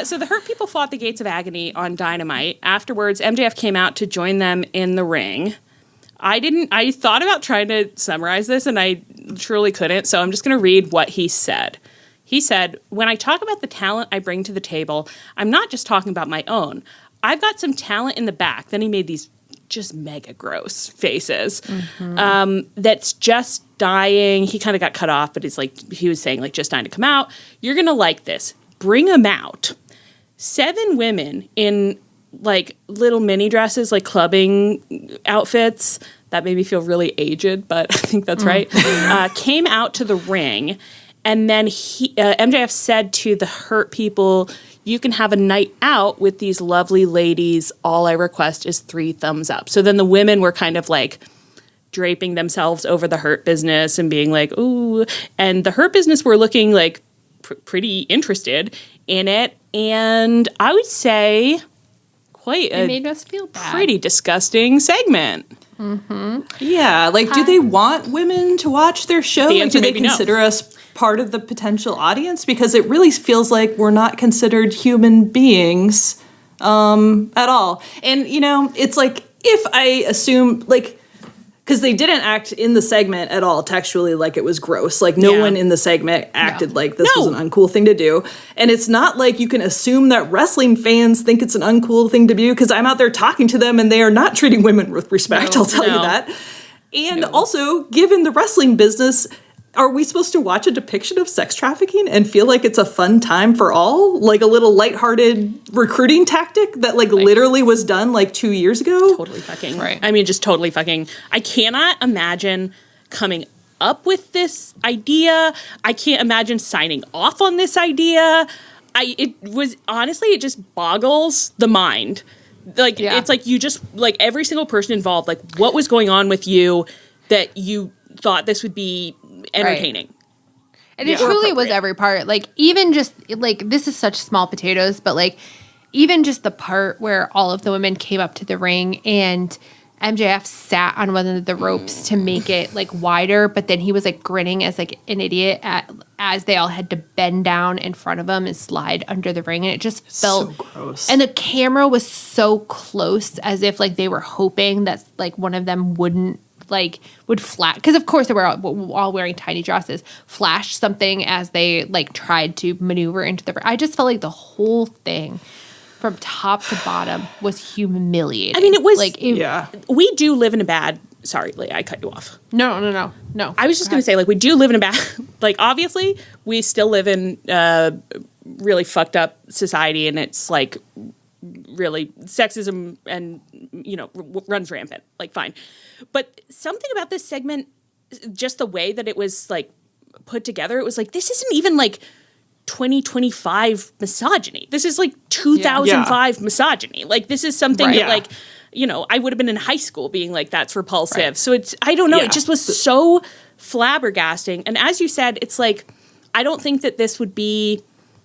So the Hurt People fought the Gates of Agony on Dynamite. Afterwards, MJF came out to join them in the ring. I thought about trying to summarize this, and I truly couldn't, so I'm just going to read what he said. He said, "When I talk about the talent I bring to the table, I'm not just talking about my own. I've got some talent in the back." Then he made these just mega gross faces. That's just dying. He kind of got cut off, but he was saying, like, just dying to come out. You're going to like this. Bring them out. 7 women in, like, little mini dresses, like clubbing outfits. That made me feel really aged, but I think that's right. Came out to the ring. And then MJF said to the Hurt People, "You can have a night out with these lovely ladies. All I request is 3 thumbs up." So then the women were kind of like draping themselves over the Hurt Business and being like, ooh. And the Hurt Business were looking like pretty interested in it. And I would say it made us feel bad. Pretty disgusting segment. Yeah, like, do they want women to watch their show? The Like, answer do they may be no. consider us part of the potential audience? Because it really feels like we're not considered human beings at all. And, you know, it's like, if I assume, like, because they didn't act in the segment at all textually like it was gross. Like, no one in the segment acted like this was an uncool thing to do. And it's not like you can assume that wrestling fans think it's an uncool thing to do, because I'm out there talking to them and they are not treating women with respect, I'll tell you that. And also, given the wrestling business, are we supposed to watch a depiction of sex trafficking and feel like it's a fun time for all? Like a little lighthearted recruiting tactic that like literally was done like 2 years ago? Totally fucking. Right. I mean, just totally fucking. I cannot imagine coming up with this idea. I can't imagine signing off on this idea. It just boggles the mind. Like, it's like you just, like, every single person involved, like, what was going on with you that you thought this would be entertaining. Right. And it truly was every part. Like, even just, like, this is such small potatoes, but, like, even just the part where all of the women came up to the ring and MJF sat on one of the ropes to make it, like, wider, but then he was, like, grinning as, like, an idiot as they all had to bend down in front of him and slide under the ring. And it just felt so gross. And the camera was so close, as if, like, they were hoping that, like, one of them would flash, because of course they were all wearing tiny dresses, flash something as they, like, tried to maneuver into the. I just felt like the whole thing, from top to bottom, was humiliating. I mean, it was like, we do live in a bad. Sorry, Leah, I cut you off. No. I was just going to say, like, we do live in a bad. Like, obviously, we still live in a really fucked up society, and it's like really sexism and, you know, runs rampant. Like, fine. But something about this segment, just the way that it was, like, put together, it was like, this isn't even, like, 2025 misogyny. This is, like, 2005 misogyny. Like, this is something that, like, you know, I would have been in high school being like, that's repulsive. Right. So it's, I don't know, it just was so flabbergasting. And as you said, it's like, I don't think that this would be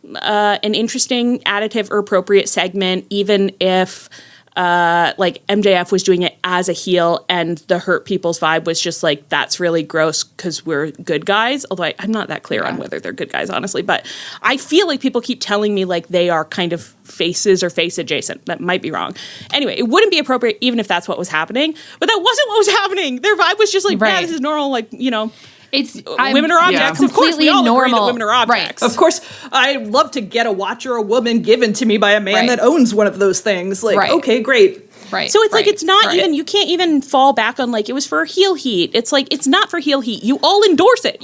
an interesting, additive, or appropriate segment, even if like MJF was doing it as a heel and the Hurt People's vibe was just like, that's really gross because we're good guys. Although I'm not that clear on whether they're good guys, honestly. But I feel like people keep telling me like they are kind of faces or face adjacent. That might be wrong. Anyway, it wouldn't be appropriate even if that's what was happening. But that wasn't what was happening. Their vibe was just like, yeah, this is normal, like, you know. Women are objects. Of course, we all agree that women are objects. Right. Of course, I love to get a watch or a woman given to me by a man that owns one of those things. Like, okay, great. Right. So it's like, it's not even, you can't even fall back on like, it was for heel heat. It's like, it's not for heel heat. You all endorse it.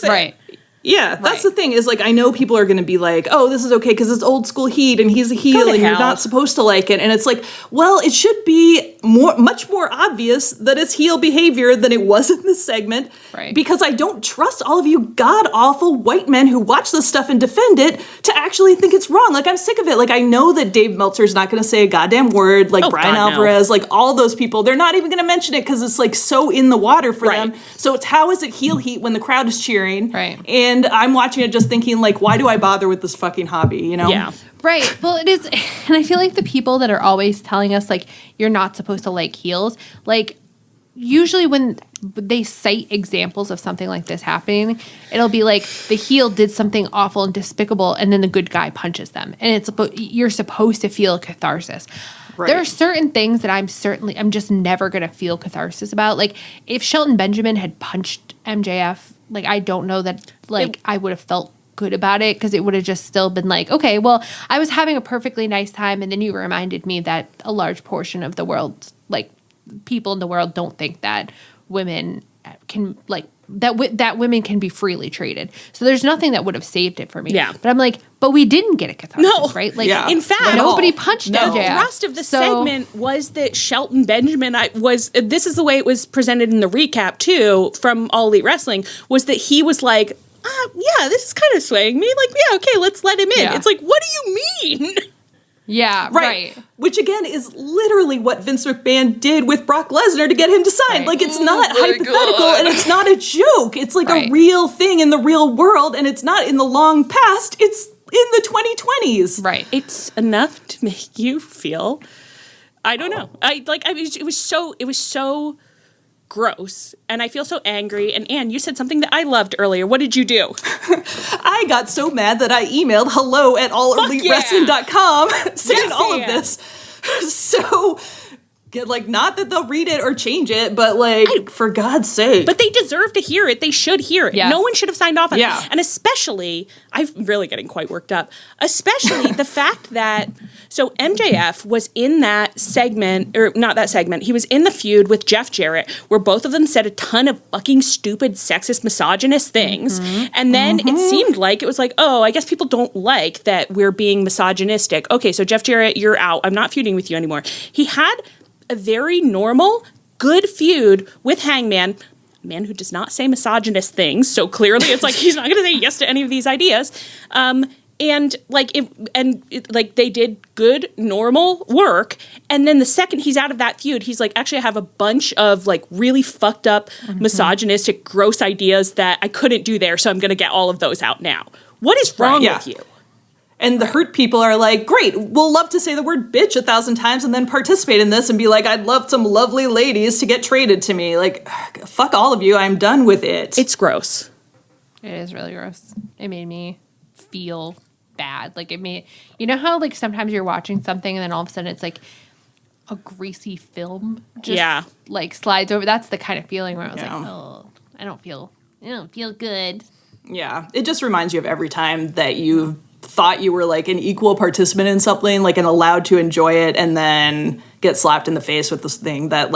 Right. Yeah, that's the thing, is like, I know people are going to be like, oh, this is okay because it's old school heat and he's a heel and you're not supposed to like it. And it's like, well, it should be much more obvious that it's heel behavior than it was in this segment. Right. Because I don't trust all of you god-awful white men who watch this stuff and defend it to actually think it's wrong. Like, I'm sick of it. Like, I know that Dave Meltzer's not going to say a goddamn word. Like, Brian Alvarez, like, all those people, they're not even going to mention it because it's, like, so in the water for them. So it's, how is it heel heat when the crowd is cheering? Right. And I'm watching it just thinking, like, why do I bother with this fucking hobby, you know? Yeah. Right. Well, it is. And I feel like the people that are always telling us, like, you're not supposed to like heels, like, usually when they cite examples of something like this happening, it'll be like the heel did something awful and despicable, and then the good guy punches them, and you're supposed to feel catharsis. Right. There are certain things that I'm just never gonna feel catharsis about. Like if Shelton Benjamin had punched MJF, like I don't know that I would have felt good about it, because it would have just still been like, okay, well, I was having a perfectly nice time, and then you reminded me that a large portion of the world, like people in the world, don't think that women can that women can be freely treated. So there's nothing that would have saved it for me. Yeah. But I'm like, but we didn't get a catharsis, right? Like, in fact, nobody punched MJF. The thrust of the segment was that Shelton Benjamin this is the way it was presented in the recap too from All Elite Wrestling, was that he was like, yeah, this is kind of swaying me. Like, yeah, okay, let's let him in. Yeah. It's like, what do you mean? Yeah, right. Which again is literally what Vince McMahon did with Brock Lesnar to get him to sign. Right. Like, it's not hypothetical and it's not a joke. It's like a real thing in the real world, and it's not in the long past. It's in the 2020s. Right. It's enough to make you feel, I don't know. It was so gross, and I feel so angry. And Anne, you said something that I loved earlier. What did you do? I got so mad that I emailed hello@allelitewrestling.com saying all of this. So, not that they'll read it or change it, but for God's sake. But they deserve to hear it. They should hear it. Yeah. No one should have signed off on it. And especially, I'm really getting quite worked up, especially the fact that, so MJF was in that segment, or not that segment, he was in the feud with Jeff Jarrett, where both of them said a ton of fucking stupid, sexist, misogynist things. Mm-hmm. And then it seemed like, it was like, oh, I guess people don't like that we're being misogynistic. Okay, so Jeff Jarrett, you're out. I'm not feuding with you anymore. He had a very normal, good feud with Hangman, a man who does not say misogynist things, so clearly it's like he's not going to say yes to any of these ideas. They did good, normal work, and then the second he's out of that feud, he's like, actually, I have a bunch of really fucked up, misogynistic, gross ideas that I couldn't do there, so I'm going to get all of those out now. What is wrong with you? And the hurt people are like, great, we'll love to say the word bitch 1,000 times and then participate in this and be like, I'd love some lovely ladies to get traded to me. Like, fuck all of you, I'm done with it. It's gross. It is really gross. It made me feel bad. You know how sometimes you're watching something and then all of a sudden it's like a greasy film just slides over. That's the kind of feeling where I was like, oh, I don't feel good. Yeah, it just reminds you of every time that you thought you were an equal participant in something, and allowed to enjoy it, and then get slapped in the face with this thing that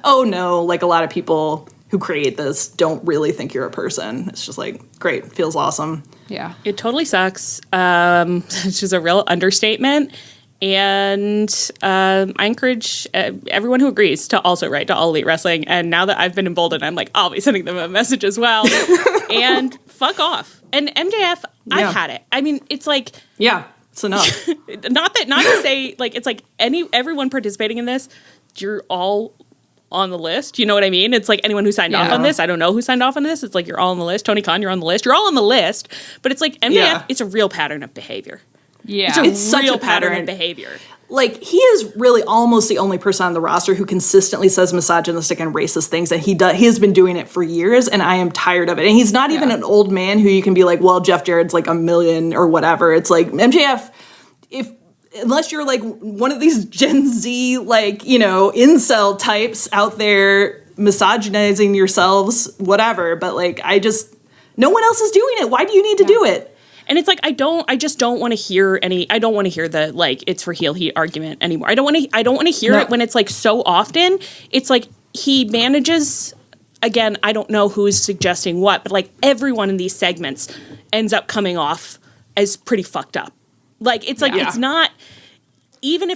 oh no, a lot of people who create this don't really think you're a person. It's just great, feels awesome. Yeah, it totally sucks. It's just a real understatement. And I encourage everyone who agrees to also write to All Elite Wrestling. And now that I've been emboldened, I'm I'll be sending them a message as well. And fuck off. And MJF, I've had it. I mean, it's it's enough. not to say it's everyone participating in this, you're all on the list. You know what I mean? It's anyone who signed off on this. I don't know who signed off on this. It's you're all on the list. Tony Khan, you're on the list. You're all on the list. But it's MJF, it's a real pattern of behavior. Yeah, it's such a pattern of behavior. He is really almost the only person on the roster who consistently says misogynistic and racist things, and he has been doing it for years, and I am tired of it. And he's not even an old man who you can be well, Jeff Jarrett's a million or whatever. It's MJF, unless you're one of these Gen Z incel types out there misogynizing yourselves, whatever. But no one else is doing it. Why do you need to do it? And it's I just don't want to hear I don't want to hear the it's for heel heat argument anymore. I don't want to hear it when it's so often. It's he manages, again, I don't know who's suggesting what, but everyone in these segments ends up coming off as pretty fucked up. It's not, even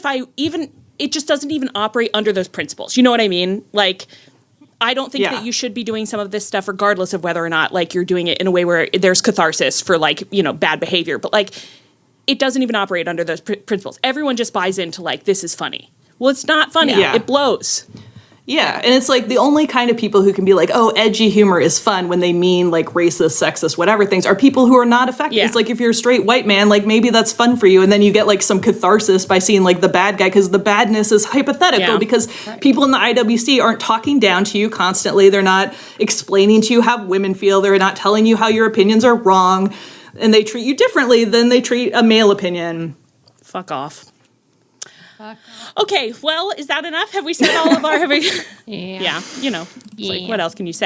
it just doesn't even operate under those principles. You know what I mean? I don't think that you should be doing some of this stuff regardless of whether or not you're doing it in a way where there's catharsis for bad behavior. But it doesn't even operate under those principles. Everyone just buys into this is funny. Well, it's not funny. Yeah. It blows. Yeah, and it's like the only kind of people who can be like, oh, edgy humor is fun when they mean like racist, sexist, whatever things are people who are not affected. Yeah. It's like if you're a straight white man, like maybe that's fun for you, and then you get like some catharsis by seeing like the bad guy because the badness is hypothetical because people in the IWC aren't talking down to you constantly. They're not explaining to you how women feel. They're not telling you how your opinions are wrong, and they treat you differently than they treat a male opinion. Fuck off. Okay, well, is that enough? Have we said all of our... Yeah, you know, it's like, what else can you say?